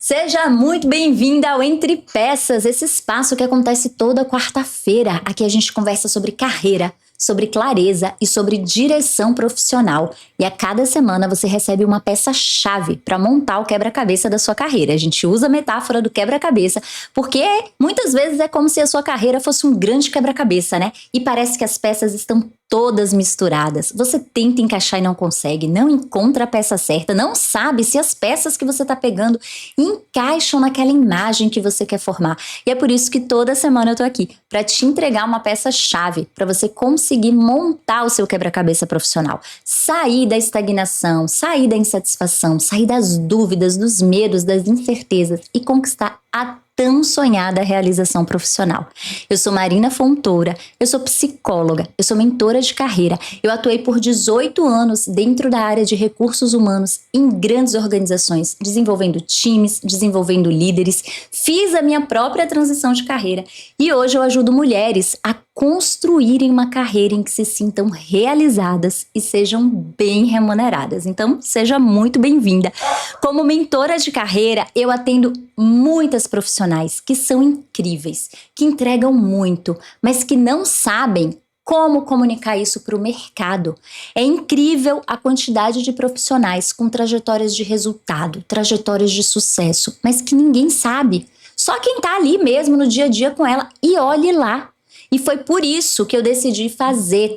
Seja muito bem-vinda ao Entre Peças, esse espaço que acontece toda quarta-feira. Aqui a gente conversa sobre carreira, sobre clareza e sobre direção profissional. E a cada semana você recebe uma peça-chave para montar o quebra-cabeça da sua carreira. A gente usa a metáfora do quebra-cabeça porque muitas vezes é como se a sua carreira fosse um grande quebra-cabeça, né? E parece que as peças estão todas misturadas. Você tenta encaixar e não consegue, não encontra a peça certa, não sabe se as peças que você está pegando encaixam naquela imagem que você quer formar. E é por isso que toda semana eu tô aqui para te entregar uma peça-chave para você conseguir montar o seu quebra-cabeça profissional. Sair da estagnação, sair da insatisfação, sair das dúvidas, dos medos, das incertezas e conquistar a tão sonhada realização profissional. Eu sou Marina Fontoura, eu sou psicóloga, eu sou mentora de carreira, eu atuei por 18 anos dentro da área de recursos humanos em grandes organizações, desenvolvendo times, desenvolvendo líderes, fiz a minha própria transição de carreira e hoje eu ajudo mulheres a construírem uma carreira em que se sintam realizadas e sejam bem remuneradas. Então, seja muito bem-vinda. Como mentora de carreira, eu atendo muitas profissionais que são incríveis, que entregam muito, mas que não sabem como comunicar isso para o mercado. É incrível a quantidade de profissionais com trajetórias de resultado, trajetórias de sucesso, mas que ninguém sabe. Só quem está ali mesmo no dia a dia com ela e olhe lá. E foi por isso que eu decidi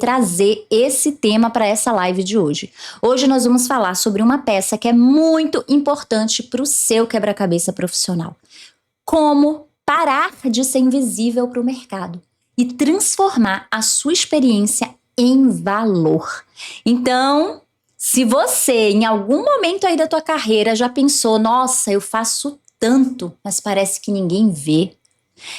trazer esse tema para essa live de hoje. Hoje nós vamos falar sobre uma peça que é muito importante para o seu quebra-cabeça profissional. Como parar de ser invisível para o mercado e transformar a sua experiência em valor. Então, se você em algum momento aí da tua carreira já pensou, nossa, eu faço tanto, mas parece que ninguém vê.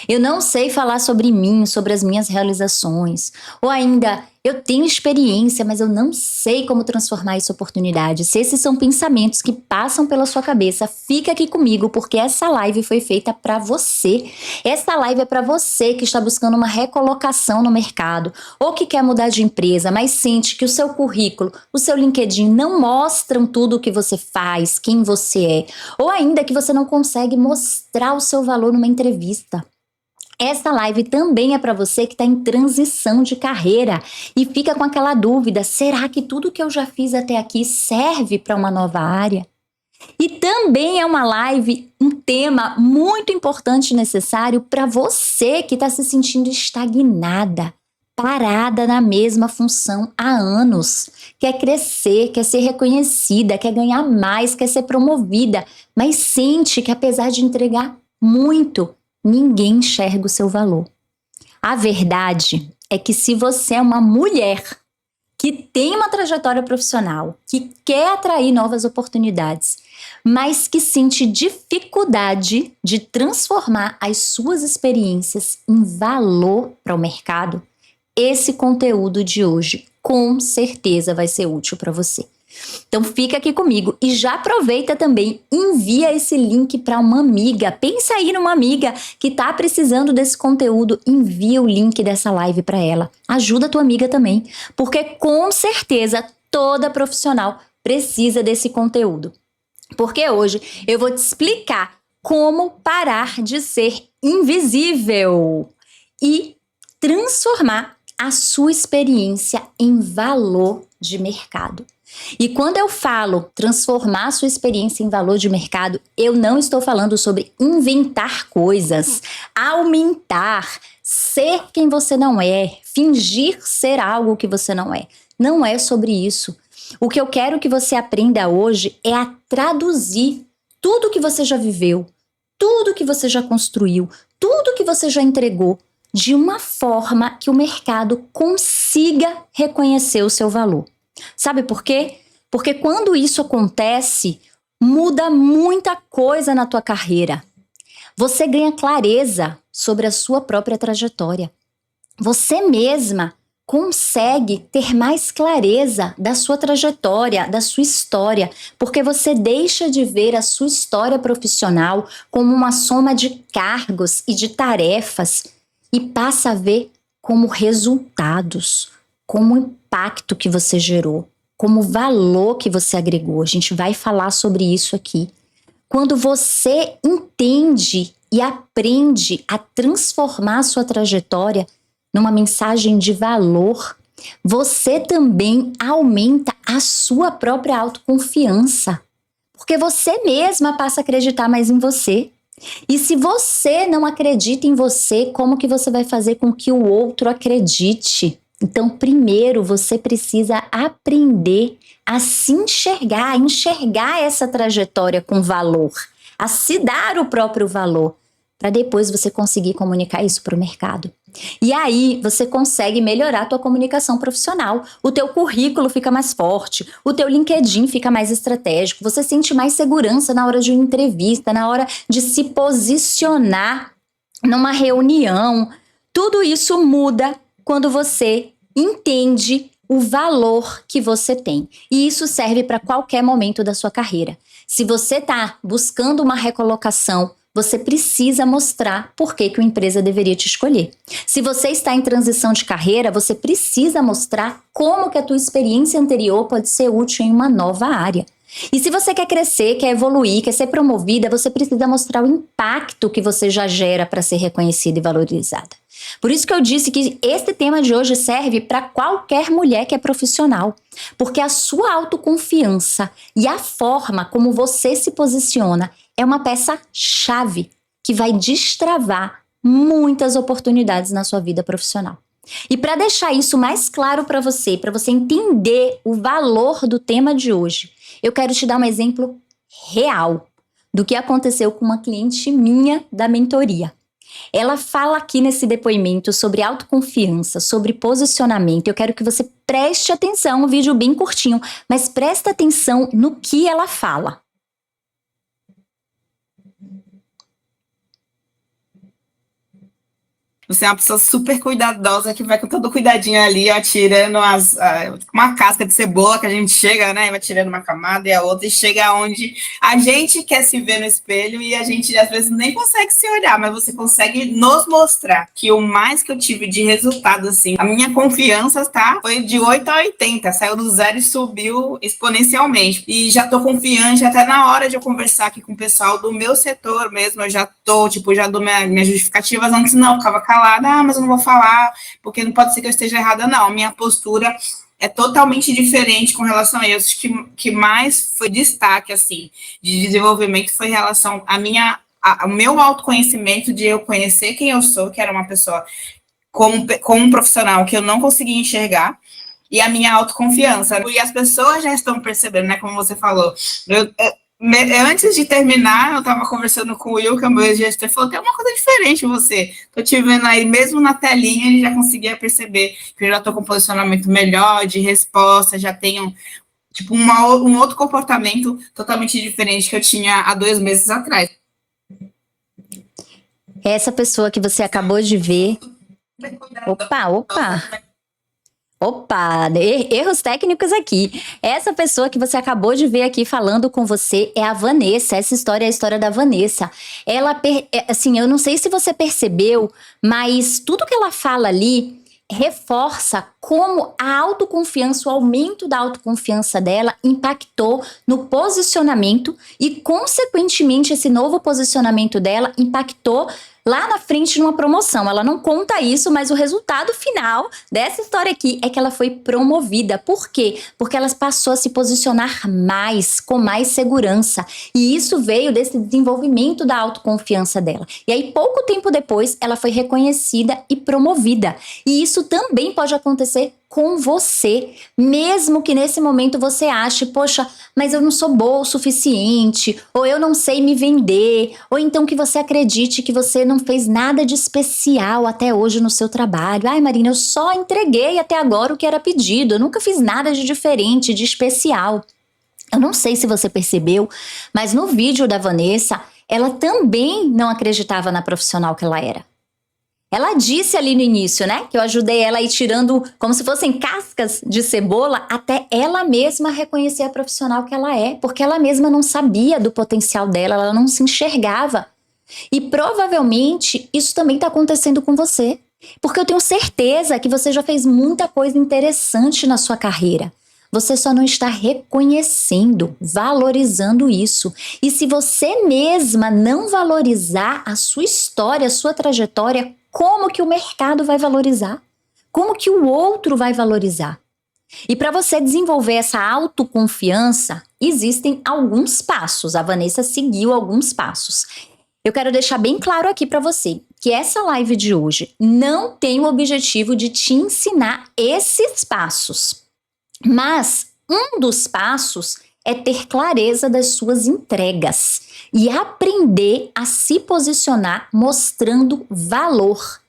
Eu não sei falar sobre mim, sobre as minhas realizações. Ou ainda, eu tenho experiência, mas eu não sei como transformar isso em oportunidade. Se esses são pensamentos que passam pela sua cabeça, fica aqui comigo, porque essa live foi feita para você. Essa live é para você que está buscando uma recolocação no mercado, ou que quer mudar de empresa, mas sente que o seu currículo, o seu LinkedIn não mostram tudo o que você faz, quem você é. Ou ainda que você não consegue mostrar o seu valor numa entrevista. Essa live também é para você que está em transição de carreira e fica com aquela dúvida, será que tudo que eu já fiz até aqui serve para uma nova área? E também é uma live, um tema muito importante e necessário para você que está se sentindo estagnada, parada na mesma função há anos, quer crescer, quer ser reconhecida, quer ganhar mais, quer ser promovida, mas sente que apesar de entregar muito, ninguém enxerga o seu valor. A verdade é que se você é uma mulher que tem uma trajetória profissional, que quer atrair novas oportunidades, mas que sente dificuldade de transformar as suas experiências em valor para o mercado, esse conteúdo de hoje com certeza vai ser útil para você. Então fica aqui comigo e já aproveita também, envia esse link para uma amiga. Pensa aí numa amiga que está precisando desse conteúdo, envia o link dessa live para ela. Ajuda a tua amiga também, porque com certeza toda profissional precisa desse conteúdo. Porque hoje eu vou te explicar como parar de ser invisível e transformar a sua experiência em valor de mercado. E quando eu falo transformar a sua experiência em valor de mercado, eu não estou falando sobre inventar coisas, aumentar, ser quem você não é, fingir ser algo que você não é. Não é sobre isso. O que eu quero que você aprenda hoje é a traduzir tudo que você já viveu, tudo que você já construiu, tudo que você já entregou, de uma forma que o mercado consiga reconhecer o seu valor. Sabe por quê? Porque quando isso acontece, muda muita coisa na tua carreira. Você ganha clareza sobre a sua própria trajetória. Você mesma consegue ter mais clareza da sua trajetória, da sua história, porque você deixa de ver a sua história profissional como uma soma de cargos e de tarefas e passa a ver como resultados, como impacto que você gerou, como valor que você agregou. A gente vai falar sobre isso aqui. Quando você entende e aprende a transformar a sua trajetória numa mensagem de valor, você também aumenta a sua própria autoconfiança. Porque você mesma passa a acreditar mais em você. E se você não acredita em você, como que você vai fazer com que o outro acredite? Então, primeiro, você precisa aprender a se enxergar, a enxergar essa trajetória com valor, a se dar o próprio valor, para depois você conseguir comunicar isso para o mercado. E aí você consegue melhorar a tua comunicação profissional, o teu currículo fica mais forte, o teu LinkedIn fica mais estratégico, você sente mais segurança na hora de uma entrevista, na hora de se posicionar numa reunião. Tudo isso muda quando você entende o valor que você tem. E isso serve para qualquer momento da sua carreira. Se você está buscando uma recolocação, você precisa mostrar por que uma empresa deveria te escolher. Se você está em transição de carreira, você precisa mostrar como que a tua experiência anterior pode ser útil em uma nova área. E se você quer crescer, quer evoluir, quer ser promovida, você precisa mostrar o impacto que você já gera para ser reconhecida e valorizada. Por isso que eu disse que esse tema de hoje serve para qualquer mulher que é profissional, porque a sua autoconfiança e a forma como você se posiciona é uma peça-chave que vai destravar muitas oportunidades na sua vida profissional. E para deixar isso mais claro para você entender o valor do tema de hoje, eu quero te dar um exemplo real do que aconteceu com uma cliente minha da mentoria. Ela fala aqui nesse depoimento sobre autoconfiança, sobre posicionamento. Eu quero que você preste atenção, um vídeo bem curtinho, mas presta atenção no que ela fala. Você é uma pessoa super cuidadosa que vai com todo cuidadinho ali, ó, tirando uma casca de cebola que a gente chega, né? Vai tirando uma camada e a outra, e chega onde a gente quer se ver no espelho e a gente às vezes nem consegue se olhar, mas você consegue nos mostrar que o mais que eu tive de resultado, assim, a minha confiança, tá? Foi de 8 a 80, saiu do zero e subiu exponencialmente. E já tô confiante, até na hora de eu conversar aqui com o pessoal do meu setor mesmo, eu já tô, tipo, já dou minhas justificativas, antes não, ficava calada, mas eu não vou falar, porque não pode ser que eu esteja errada, não. Minha postura é totalmente diferente com relação a isso. Que mais foi destaque, assim, de desenvolvimento foi em relação ao meu autoconhecimento, de eu conhecer quem eu sou, que era uma pessoa como um profissional que eu não conseguia enxergar, e a minha autoconfiança. E as pessoas já estão percebendo, né, como você falou. Antes de terminar, eu estava conversando com o Will, que é o meu gestor, ele falou, tem uma coisa diferente em você. Tô te vendo aí, mesmo na telinha, ele já conseguia perceber que eu já estou com um posicionamento melhor, de resposta, já tenho, tipo, um outro comportamento totalmente diferente que eu tinha há 2 meses atrás. Essa pessoa que você acabou de ver... Opa, erros técnicos aqui. Essa pessoa que você acabou de ver aqui falando com você é a Vanessa. Essa história é a história da Vanessa. Ela, assim, eu não sei se você percebeu, mas tudo que ela fala ali reforça como a autoconfiança, o aumento da autoconfiança dela impactou no posicionamento e, consequentemente, esse novo posicionamento dela impactou lá na frente numa promoção. Ela não conta isso, mas o resultado final dessa história aqui é que ela foi promovida. Por quê? Porque ela passou a se posicionar mais, com mais segurança. E isso veio desse desenvolvimento da autoconfiança dela. E aí, pouco tempo depois, ela foi reconhecida e promovida. E isso também pode acontecer com você, mesmo que nesse momento você ache, poxa, mas eu não sou boa o suficiente, ou eu não sei me vender, ou então que você acredite que você não fez nada de especial até hoje no seu trabalho. Ai, Marina, eu só entreguei até agora o que era pedido, eu nunca fiz nada de diferente, de especial. Eu não sei se você percebeu, mas no vídeo da Vanessa, ela também não acreditava na profissional que ela era. Ela disse ali no início, né, que eu ajudei ela a ir tirando como se fossem cascas de cebola até ela mesma reconhecer a profissional que ela é, porque ela mesma não sabia do potencial dela, ela não se enxergava. E provavelmente isso também está acontecendo com você, porque eu tenho certeza que você já fez muita coisa interessante na sua carreira. Você só não está reconhecendo, valorizando isso. E se você mesma não valorizar a sua história, a sua trajetória, como que o mercado vai valorizar? Como que o outro vai valorizar? E para você desenvolver essa autoconfiança, existem alguns passos. A Vanessa seguiu alguns passos. Eu quero deixar bem claro aqui para você que essa live de hoje não tem o objetivo de te ensinar esses passos. Mas um dos passos é ter clareza das suas entregas e aprender a se posicionar mostrando valor.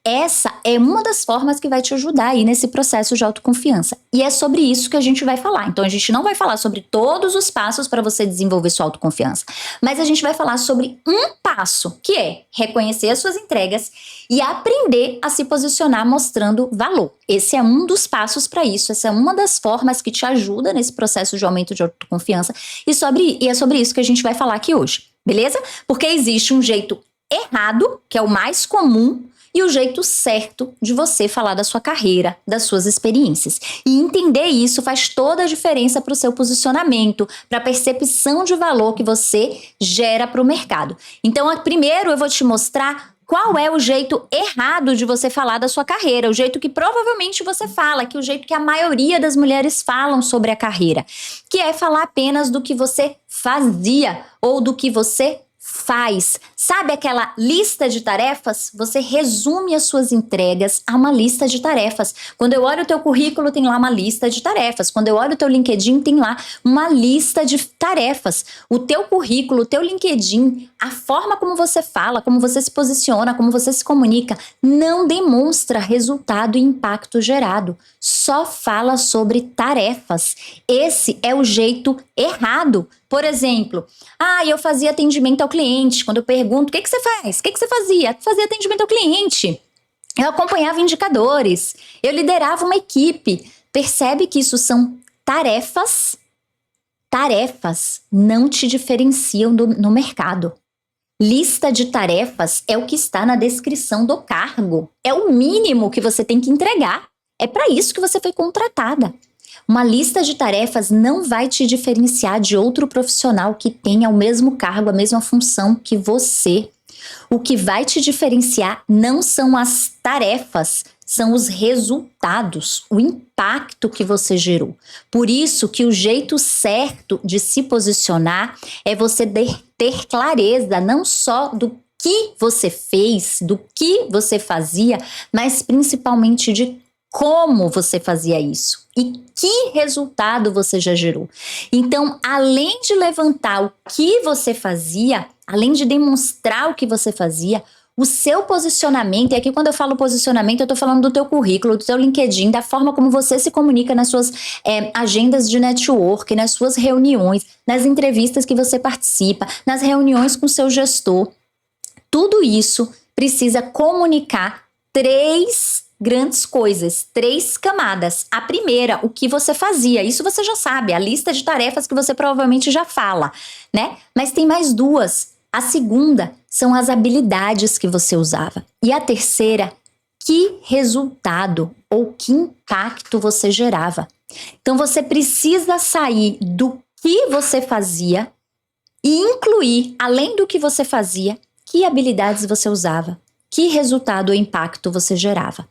Essa é uma das formas que vai te ajudar aí nesse processo de autoconfiança. E é sobre isso que a gente vai falar. Então, a gente não vai falar sobre todos os passos para você desenvolver sua autoconfiança, mas a gente vai falar sobre um passo, que é reconhecer as suas entregas e aprender a se posicionar mostrando valor. Esse é um dos passos para isso. Essa é uma das formas que te ajuda nesse processo de aumento de autoconfiança. E é sobre isso que a gente vai falar aqui hoje, beleza? Porque existe um jeito errado, que é o mais comum, e o jeito certo de você falar da sua carreira, das suas experiências. E entender isso faz toda a diferença para o seu posicionamento, para a percepção de valor que você gera para o mercado. Então, primeiro eu vou te mostrar qual é o jeito errado de você falar da sua carreira, o jeito que provavelmente você fala, que é o jeito que a maioria das mulheres falam sobre a carreira, que é falar apenas do que você fazia ou do que você faz. Sabe aquela lista de tarefas? Você resume as suas entregas a uma lista de tarefas. Quando eu olho o teu currículo, tem lá uma lista de tarefas. Quando eu olho o teu LinkedIn, tem lá uma lista de tarefas. O teu currículo, o teu LinkedIn, a forma como você fala, como você se posiciona, como você se comunica, não demonstra resultado e impacto gerado. Só fala sobre tarefas. Esse é o jeito errado. Por exemplo, eu fazia atendimento ao cliente. Quando eu pergunto, o que você faz? O que você fazia? Fazia atendimento ao cliente. Eu acompanhava indicadores. Eu liderava uma equipe. Percebe que isso são tarefas? Tarefas não te diferenciam no mercado. Lista de tarefas é o que está na descrição do cargo. É o mínimo que você tem que entregar. É para isso que você foi contratada. Uma lista de tarefas não vai te diferenciar de outro profissional que tenha o mesmo cargo, a mesma função que você. O que vai te diferenciar não são as tarefas, são os resultados, o impacto que você gerou. Por isso que o jeito certo de se posicionar é você ter clareza não só do que você fez, do que você fazia, mas principalmente de como você fazia isso e que resultado você já gerou. Então, além de levantar o que você fazia, além de demonstrar o que você fazia, o seu posicionamento, e aqui quando eu falo posicionamento, eu tô falando do teu currículo, do teu LinkedIn, da forma como você se comunica nas suas agendas de network, nas suas reuniões, nas entrevistas que você participa, nas reuniões com o seu gestor. Tudo isso precisa comunicar três grandes coisas, 3 camadas. A primeira, o que você fazia, isso você já sabe, a lista de tarefas que você provavelmente já fala, né? Mas tem mais 2. A segunda são as habilidades que você usava. E a terceira, que resultado ou que impacto você gerava. Então você precisa sair do que você fazia e incluir, além do que você fazia, que habilidades você usava, que resultado ou impacto você gerava.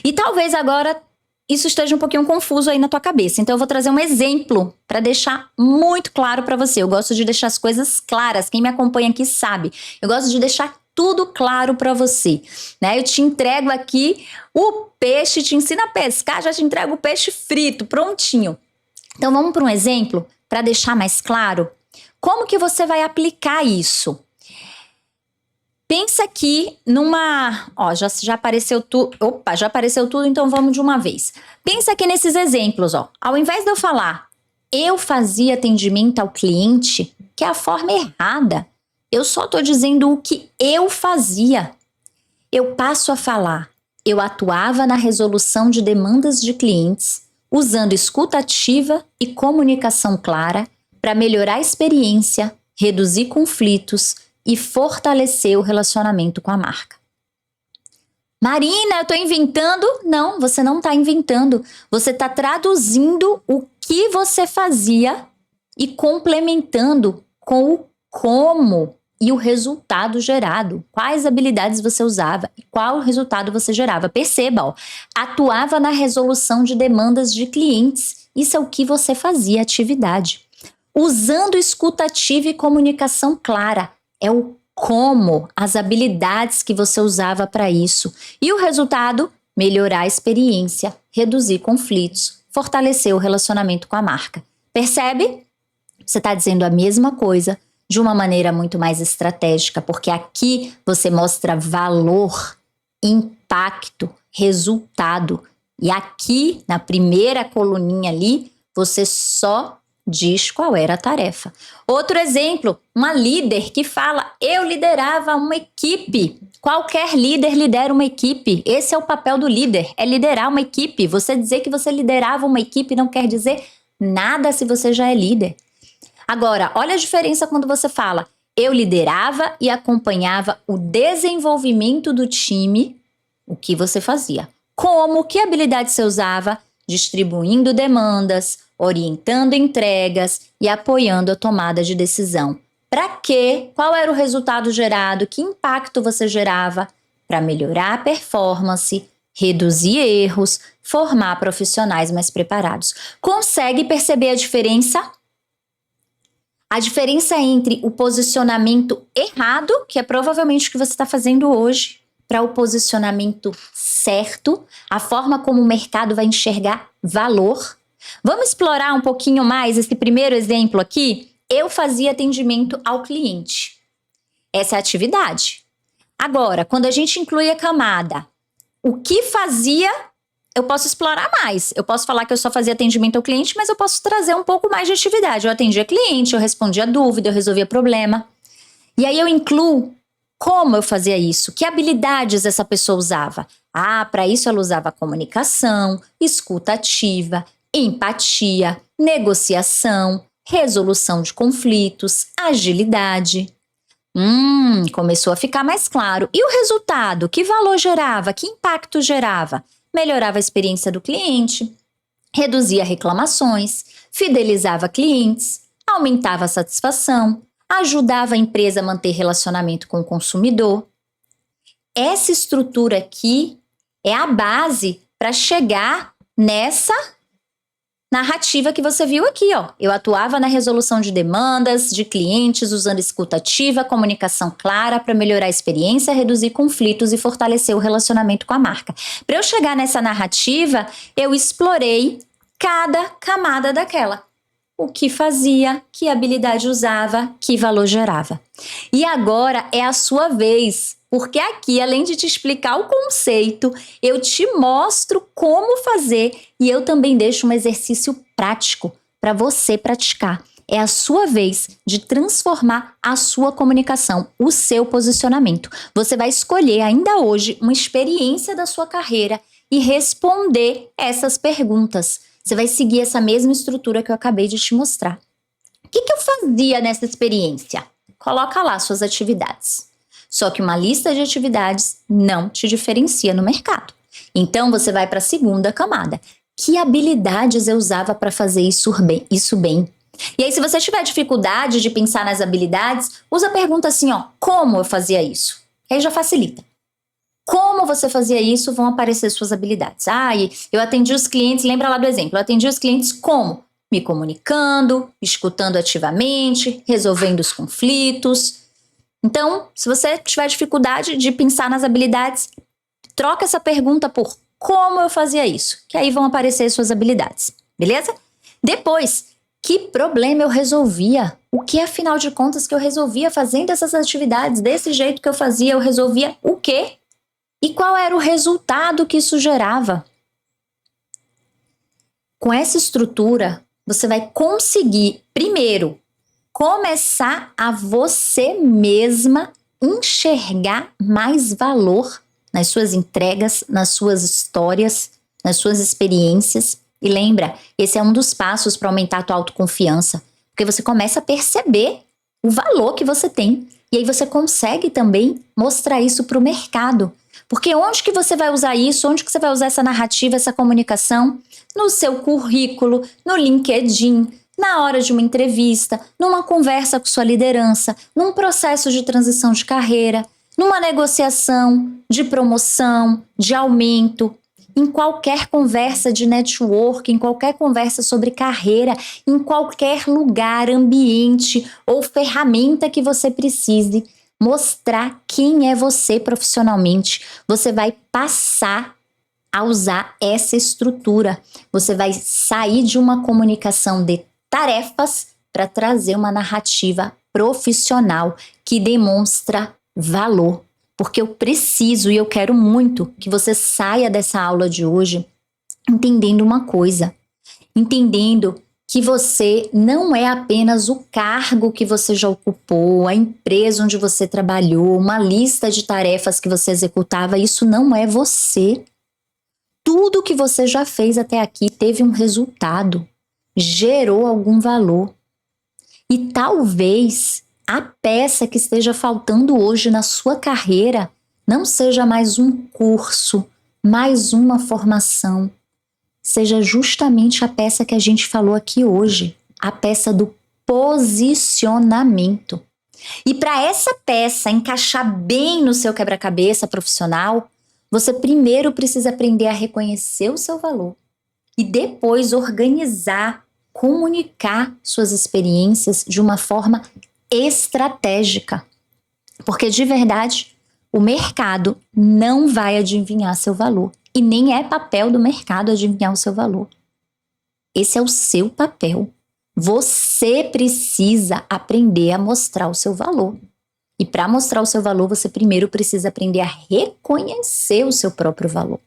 E talvez agora isso esteja um pouquinho confuso aí na tua cabeça. Então eu vou trazer um exemplo para deixar muito claro para você. Eu gosto de deixar as coisas claras. Quem me acompanha aqui sabe. Eu gosto de deixar tudo claro para você, né? Eu te entrego aqui o peixe, te ensino a pescar, já te entrego o peixe frito, prontinho. Então vamos para um exemplo para deixar mais claro como que você vai aplicar isso. Pensa aqui numa... já apareceu tudo. Opa, já apareceu tudo, então vamos de uma vez. Pensa aqui nesses exemplos, Ao invés de eu falar, eu fazia atendimento ao cliente, que é a forma errada. Eu só estou dizendo o que eu fazia. Eu passo a falar, eu atuava na resolução de demandas de clientes, usando escuta ativa e comunicação clara para melhorar a experiência, reduzir conflitos e fortalecer o relacionamento com a marca. Marina, eu estou inventando? Não, você não está inventando. Você está traduzindo o que você fazia e complementando com o como e o resultado gerado. Quais habilidades você usava e qual resultado você gerava. Perceba, ó, atuava na resolução de demandas de clientes. Isso é o que você fazia, atividade. Usando escuta ativa e comunicação clara. É o como, as habilidades que você usava para isso. E o resultado? Melhorar a experiência, reduzir conflitos, fortalecer o relacionamento com a marca. Percebe? Você está dizendo a mesma coisa de uma maneira muito mais estratégica, porque aqui você mostra valor, impacto, resultado. E aqui, na primeira coluninha ali, você só diz qual era a tarefa. Outro exemplo, uma líder que fala, eu liderava uma equipe. Qualquer líder lidera uma equipe. Esse é o papel do líder, é liderar uma equipe. Você dizer que você liderava uma equipe não quer dizer nada se você já é líder. Agora, olha a diferença quando você fala, eu liderava e acompanhava o desenvolvimento do time, o que você fazia. Como, que habilidade você usava? Distribuindo demandas, orientando entregas e apoiando a tomada de decisão. Para quê? Qual era o resultado gerado? Que impacto você gerava? Para melhorar a performance, reduzir erros, formar profissionais mais preparados. Consegue perceber a diferença? A diferença entre o posicionamento errado, que é provavelmente o que você está fazendo hoje, para o posicionamento certo, a forma como o mercado vai enxergar valor. Vamos explorar um pouquinho mais esse primeiro exemplo aqui? Eu fazia atendimento ao cliente. Essa é a atividade. Agora, quando a gente inclui a camada, o que fazia, eu posso explorar mais. Eu posso falar que eu só fazia atendimento ao cliente, mas eu posso trazer um pouco mais de atividade. Eu atendia cliente, eu respondia dúvida, eu resolvia problema. E aí eu incluo como eu fazia isso, que habilidades essa pessoa usava. Para isso ela usava comunicação, escuta ativa, empatia, negociação, resolução de conflitos, agilidade. Começou a ficar mais claro. E o resultado? Que valor gerava? Que impacto gerava? Melhorava a experiência do cliente, reduzia reclamações, fidelizava clientes, aumentava a satisfação, ajudava a empresa a manter relacionamento com o consumidor. Essa estrutura aqui é a base para chegar nessa narrativa que você viu aqui, ó. Eu atuava na resolução de demandas de clientes usando escuta ativa, comunicação clara para melhorar a experiência, reduzir conflitos e fortalecer o relacionamento com a marca. Para eu chegar nessa narrativa, eu explorei cada camada daquela. O que fazia, que habilidade usava, que valor gerava. E agora é a sua vez, porque aqui, além de te explicar o conceito, eu te mostro como fazer e eu também deixo um exercício prático para você praticar. É a sua vez de transformar a sua comunicação, o seu posicionamento. Você vai escolher ainda hoje uma experiência da sua carreira e responder essas perguntas. Você vai seguir essa mesma estrutura que eu acabei de te mostrar. O que eu fazia nessa experiência? Coloca lá suas atividades. Só que uma lista de atividades não te diferencia no mercado. Então, você vai para a segunda camada. Que habilidades eu usava para fazer isso bem? E aí, se você tiver dificuldade de pensar nas habilidades, usa a pergunta assim, ó, como eu fazia isso? Aí já facilita. Como você fazia isso, vão aparecer suas habilidades. Eu atendi os clientes, lembra lá do exemplo, eu atendi os clientes como? Me comunicando, escutando ativamente, resolvendo os conflitos. Então, se você tiver dificuldade de pensar nas habilidades, troca essa pergunta por como eu fazia isso, que aí vão aparecer suas habilidades, beleza? Depois, que problema eu resolvia? O que, afinal de contas, que eu resolvia fazendo essas atividades? Desse jeito que eu fazia, eu resolvia o quê? E qual era o resultado que isso gerava? Com essa estrutura, você vai conseguir, primeiro, começar a você mesma enxergar mais valor nas suas entregas, nas suas histórias, nas suas experiências. E lembra, esse é um dos passos para aumentar a tua autoconfiança, porque você começa a perceber o valor que você tem. E aí você consegue também mostrar isso para o mercado. Porque onde que você vai usar isso? Onde que você vai usar essa narrativa, essa comunicação? No seu currículo, no LinkedIn, na hora de uma entrevista, numa conversa com sua liderança, num processo de transição de carreira, numa negociação de promoção, de aumento, em qualquer conversa de network, em qualquer conversa sobre carreira, em qualquer lugar, ambiente ou ferramenta que você precise mostrar quem é você profissionalmente. Você vai passar a usar essa estrutura. Você vai sair de uma comunicação de tarefas para trazer uma narrativa profissional que demonstra valor. Porque eu preciso e eu quero muito que você saia dessa aula de hoje entendendo uma coisa. Entendendo que você não é apenas o cargo que você já ocupou, a empresa onde você trabalhou, uma lista de tarefas que você executava. Isso não é você. Tudo que você já fez até aqui teve um resultado, gerou algum valor. E talvez a peça que esteja faltando hoje na sua carreira não seja mais um curso, mais uma formação. Seja justamente a peça que a gente falou aqui hoje, a peça do posicionamento. E para essa peça encaixar bem no seu quebra-cabeça profissional, você primeiro precisa aprender a reconhecer o seu valor e depois organizar, comunicar suas experiências de uma forma estratégica. Porque de verdade, o mercado não vai adivinhar seu valor. E nem é papel do mercado adivinhar o seu valor. Esse é o seu papel. Você precisa aprender a mostrar o seu valor. E para mostrar o seu valor, você primeiro precisa aprender a reconhecer o seu próprio valor.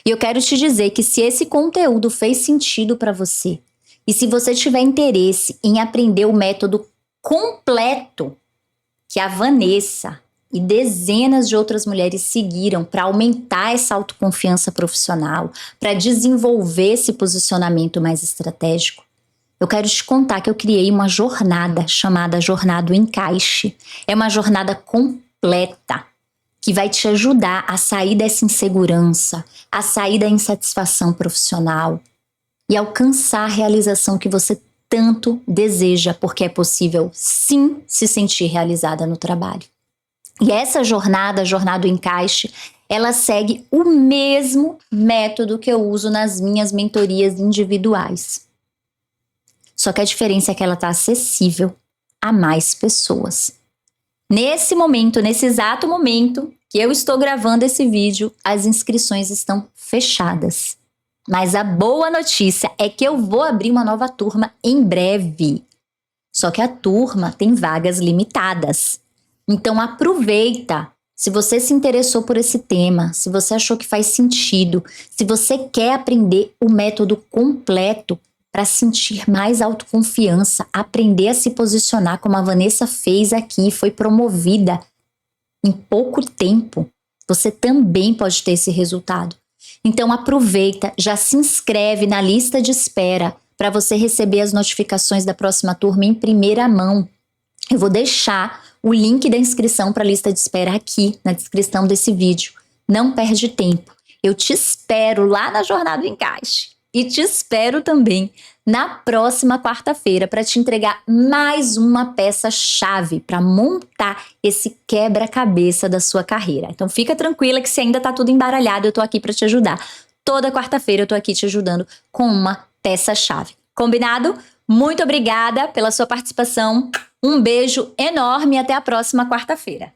E eu quero te dizer que se esse conteúdo fez sentido para você, e se você tiver interesse em aprender o método completo que a Vanessa e dezenas de outras mulheres seguiram para aumentar essa autoconfiança profissional, para desenvolver esse posicionamento mais estratégico, eu quero te contar que eu criei uma jornada chamada Jornada do Encaixe. É uma jornada completa que vai te ajudar a sair dessa insegurança, a sair da insatisfação profissional e alcançar a realização que você tanto deseja, porque é possível sim se sentir realizada no trabalho. E essa jornada, a Jornada do Encaixe, ela segue o mesmo método que eu uso nas minhas mentorias individuais. Só que a diferença é que ela está acessível a mais pessoas. Nesse momento, nesse exato momento que eu estou gravando esse vídeo, as inscrições estão fechadas. Mas a boa notícia é que eu vou abrir uma nova turma em breve. Só que a turma tem vagas limitadas. Então aproveita. Se você se interessou por esse tema, se você achou que faz sentido, se você quer aprender o método completo para sentir mais autoconfiança, aprender a se posicionar como a Vanessa fez aqui, foi promovida em pouco tempo, você também pode ter esse resultado. Então aproveita, já se inscreve na lista de espera para você receber as notificações da próxima turma em primeira mão. Eu vou deixar o link da inscrição para a lista de espera aqui na descrição desse vídeo. Não perde tempo. Eu te espero lá na Jornada do Encaixe. E te espero também na próxima quarta-feira para te entregar mais uma peça-chave para montar esse quebra-cabeça da sua carreira. Então fica tranquila que se ainda está tudo embaralhado, eu estou aqui para te ajudar. Toda quarta-feira eu estou aqui te ajudando com uma peça-chave. Combinado? Muito obrigada pela sua participação. Um beijo enorme e até a próxima quarta-feira.